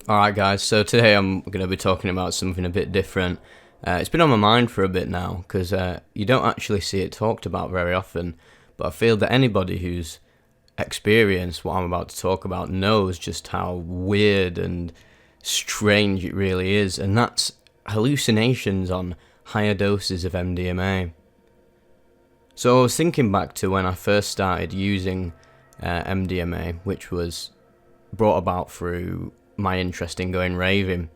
Alright guys, so today I'm going to be talking about something a bit different. It's been on my mind for a bit now, because you don't actually see it talked about very often, but I feel that anybody who's experienced what I'm about to talk about knows just how weird and strange it really is, and that's hallucinations on higher doses of MDMA. So I was thinking back to when I first started using MDMA, which was brought about through my interest in going raving.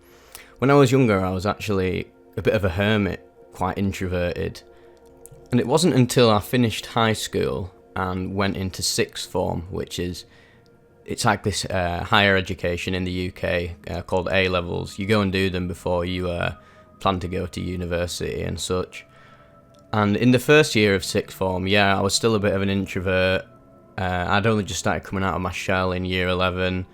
When I was younger, I was actually a bit of a hermit, quite introverted, and it wasn't until I finished high school and went into sixth form, it's like this higher education in the UK called A levels. You go and do them before you plan to go to university and such. And in the first year of sixth form, I was still a bit of an introvert. I'd only just started coming out of my shell in year 11.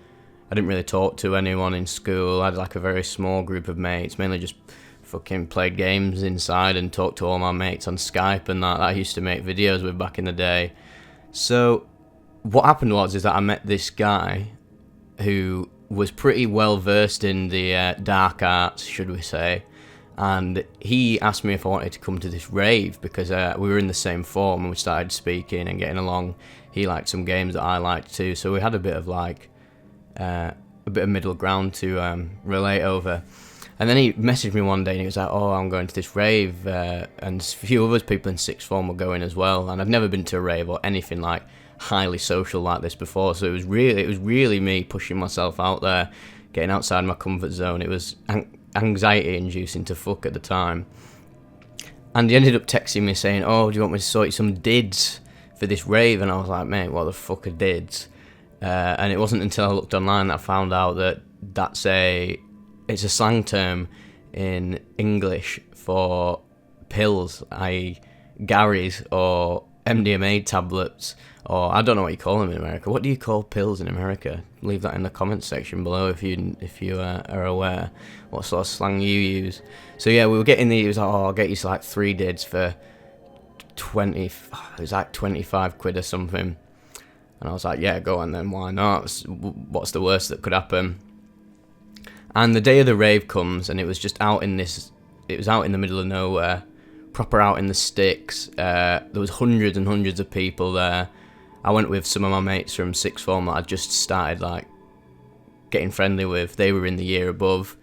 I didn't really talk to anyone in school. I had like a very small group of mates, mainly just fucking played games inside and talked to all my mates on Skype and that I used to make videos with back in the day. So what happened is that I met this guy who was pretty well versed in the dark arts, should we say, and he asked me if I wanted to come to this rave because we were in the same form and we started speaking and getting along. He liked some games that I liked too, so we had a bit of middle ground to relate over. And then he messaged me one day and he was like, "Oh, I'm going to this rave," and a few other people in sixth form were going as well. And I've never been to a rave or anything like highly social like this before, so it was really me pushing myself out there, getting outside my comfort zone. It was anxiety inducing to fuck at the time. And he ended up texting me saying, "Oh, do you want me to sort you some dids for this rave?" And I was like, "Mate, what the fuck are dids?" And it wasn't until I looked online that I found out that it's a slang term in English for pills, i.e. Gary's or MDMA tablets, or I don't know what you call them in America. What do you call pills in America? Leave that in the comments section below if you are aware what sort of slang you use. So we were getting these. He was like, "Oh, I'll get you like 3 dids for 20. It was like 25 quid or something." And I was like, "Yeah, go on then, why not? What's the worst that could happen?" And the day of the rave comes, and it was just out in the middle of nowhere, proper out in the sticks. There was hundreds and hundreds of people there. I went with some of my mates from sixth form that I just started like getting friendly with. They were in the year above.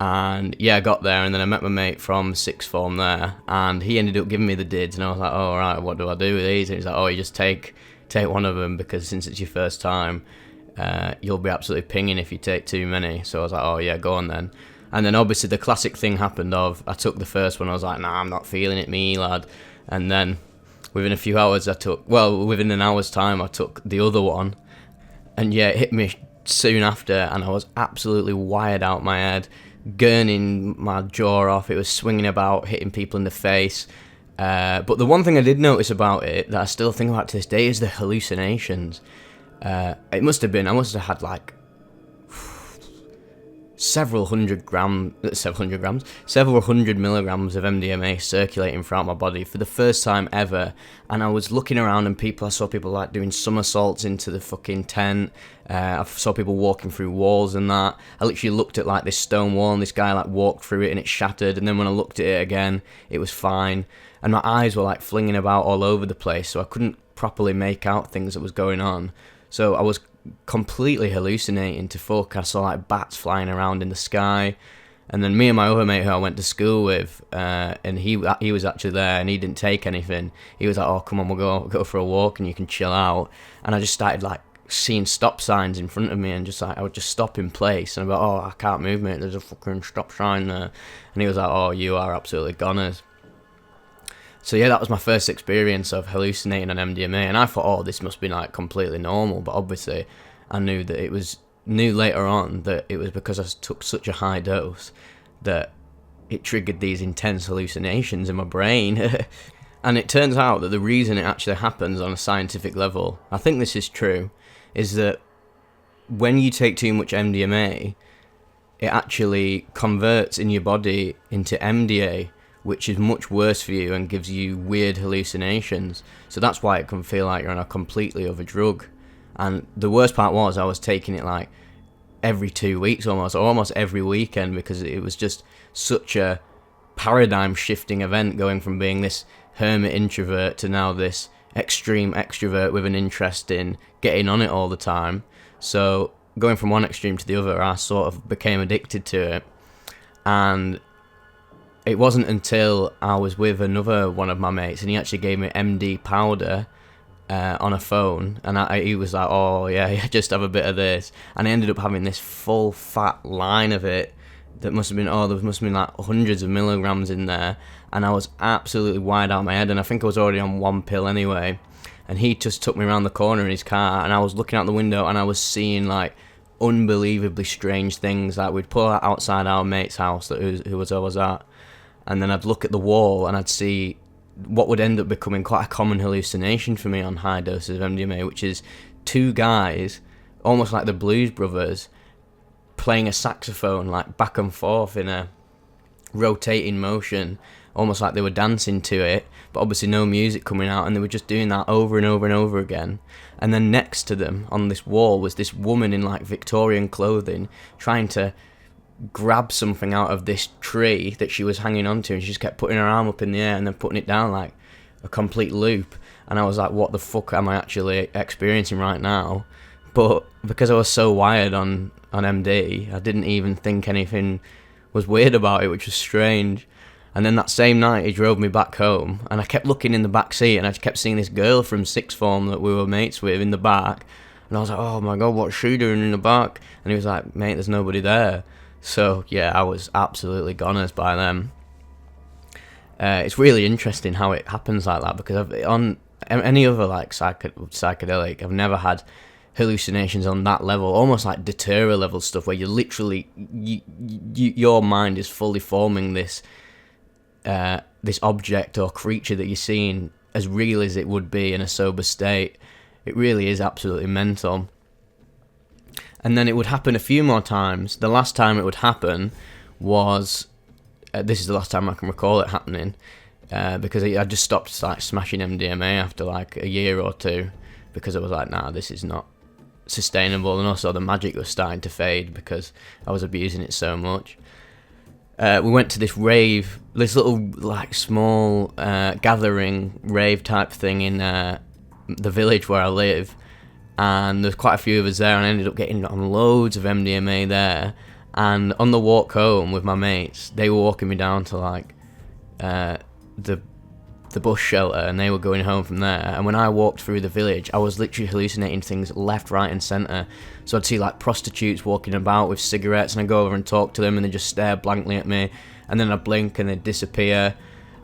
And I got there, and then I met my mate from sixth form there, and he ended up giving me the dids, and I was like, "Oh, all right, what do I do with these?" And he's like, "Oh, you just take one of them, because since it's your first time, you'll be absolutely pinging if you take too many." So I was like, "Oh yeah, go on then." And then obviously the classic thing happened of I took the first one, I was like, "Nah, I'm not feeling it, me lad." And then within an hour's time I took the other one, and it hit me soon after, and I was absolutely wired out my head, gurning my jaw off. It was swinging about, hitting people in the face. But the one thing I did notice about it that I still think about to this day is the hallucinations. I must have had like several hundred milligrams of MDMA circulating throughout my body for the first time ever. And I was looking around, and I saw people like doing somersaults into the fucking tent. I saw people walking through walls and that. I literally looked at like this stone wall, and this guy like walked through it and it shattered. And then when I looked at it again, it was fine. And my eyes were like flinging about all over the place, so I couldn't properly make out things that was going on. So I was completely hallucinating to fuck. I saw like bats flying around in the sky. And then me and my other mate who I went to school with, and he was actually there, and he didn't take anything. He was like, "Oh, come on, we'll go for a walk and you can chill out." And I just started like seeing stop signs in front of me, and just like I would just stop in place, and I'd be like, "Oh, I can't move, mate, there's a fucking stop sign there." And he was like, "Oh, you are absolutely goners." So that was my first experience of hallucinating on MDMA, and I thought, "Oh, this must be like completely normal," but obviously I knew later on that it was because I took such a high dose that it triggered these intense hallucinations in my brain. And it turns out that the reason it actually happens on a scientific level, I think this is true, is that when you take too much MDMA, it actually converts in your body into MDA, which is much worse for you and gives you weird hallucinations. So that's why it can feel like you're on a completely other drug. And the worst part was I was taking it like every 2 weeks almost, or almost every weekend, because it was just such a paradigm shifting event, going from being this hermit introvert to now this extreme extrovert with an interest in getting on it all the time. So going from one extreme to the other, I sort of became addicted to it. And it wasn't until I was with another one of my mates, and he actually gave me MD powder on a phone, and he was like, oh yeah, just have a bit of this, and I ended up having this full fat line of it that must have been like hundreds of milligrams in there, and I was absolutely wide out of my head, and I think I was already on one pill anyway. And he just took me around the corner in his car, and I was looking out the window, and I was seeing like unbelievably strange things. Like, we'd pull outside our mate's house who was always at, and then I'd look at the wall and I'd see what would end up becoming quite a common hallucination for me on high doses of MDMA, which is two guys, almost like the Blues Brothers, playing a saxophone like back and forth in a rotating motion, almost like they were dancing to it, but obviously no music coming out, and they were just doing that over and over and over again. And then next to them on this wall was this woman in like Victorian clothing trying to grab something out of this tree that she was hanging onto, and she just kept putting her arm up in the air and then putting it down like a complete loop. And I was like, what the fuck am I actually experiencing right now? But because I was so wired on MD, I didn't even think anything was weird about it, which was strange. And then that same night he drove me back home, and I kept looking in the back seat, and I kept seeing this girl from sixth form that we were mates with in the back, and I was like, oh my god, what's she doing in the back? And he was like, mate, there's nobody there. So yeah, I was absolutely goners by them. It's really interesting how it happens like that, because on any other like psychedelic, I've never had hallucinations on that level, almost like deterror level stuff, where you literally your mind is fully forming this object or creature that you're seeing as real as it would be in a sober state. It really is absolutely mental. And then it would happen a few more times. The last time it would happen was, this is the last time I can recall it happening, because I just stopped like smashing MDMA after like a year or two, because I was like, nah, this is not sustainable. And also the magic was starting to fade because I was abusing it so much. We went to this rave, this little like small gathering rave type thing in the village where I live, and there's quite a few of us there, and I ended up getting on loads of MDMA there. And on the walk home with my mates, they were walking me down to like the bus shelter, and they were going home from there. And when I walked through the village, I was literally hallucinating things left, right and centre. So I'd see like prostitutes walking about with cigarettes, and I'd go over and talk to them, and they'd just stare blankly at me, and then I'd blink and they'd disappear.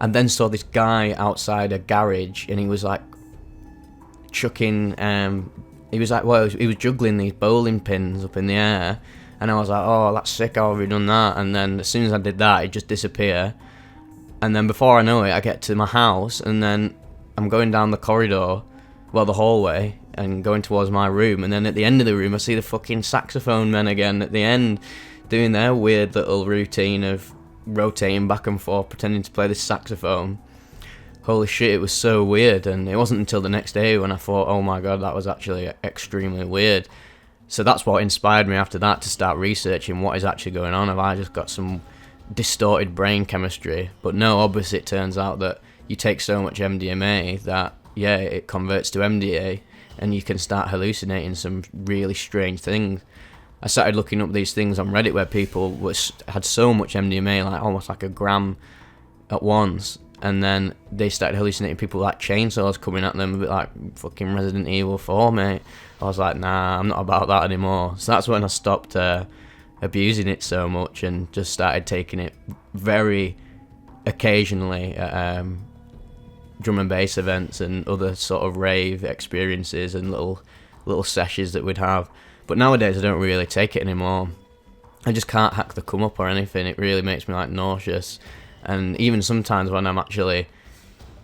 And then saw this guy outside a garage, and he was like chucking he was juggling these bowling pins up in the air, and I was like, oh, that's sick, I've already done that. And then as soon as I did that, it'd just disappear. And then before I know it, I get to my house, and then I'm going down the corridor, well, the hallway, and going towards my room, and then at the end of the room I see the fucking saxophone men again at the end, doing their weird little routine of rotating back and forth, pretending to play this saxophone. Holy shit, it was so weird. And it wasn't until the next day when I thought, oh my god, that was actually extremely weird. So that's what inspired me after that to start researching what is actually going on. Have I just got some distorted brain chemistry? But no, obviously it turns out that you take so much MDMA that, yeah, it converts to MDA, and you can start hallucinating some really strange things. I started looking up these things on Reddit where people had so much MDMA, like almost like a gram at once, and then they started hallucinating people like chainsaws coming at them, a bit like fucking Resident Evil 4, mate. I was like, nah, I'm not about that anymore. So that's when I stopped abusing it so much, and just started taking it very occasionally at drum and bass events and other sort of rave experiences and little sessions that we'd have. But nowadays I don't really take it anymore. I just can't hack the come up or anything. It really makes me like nauseous. And even sometimes when I'm actually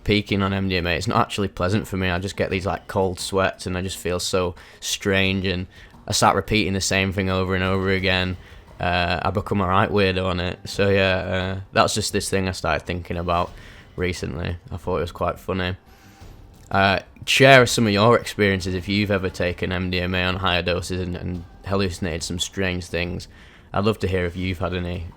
peaking on MDMA, it's not actually pleasant for me. I just get these like cold sweats, and I just feel so strange, and I start repeating the same thing over and over again. I become a right weirdo on it. So yeah, that's just this thing I started thinking about recently. I thought it was quite funny. Share some of your experiences if you've ever taken MDMA on higher doses, and hallucinated some strange things. I'd love to hear if you've had any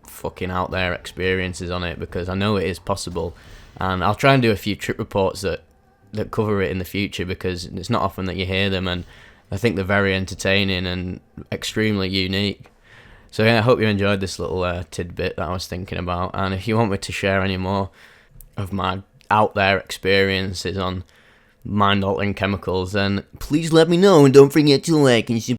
fucking out there experiences on it, because I know it is possible, and I'll try and do a few trip reports that cover it in the future, because it's not often that you hear them, and I think they're very entertaining and extremely unique. So yeah, I hope you enjoyed this little tidbit that I was thinking about, and if you want me to share any more of my out there experiences on mind-altering chemicals, then please let me know, and don't forget to like and subscribe.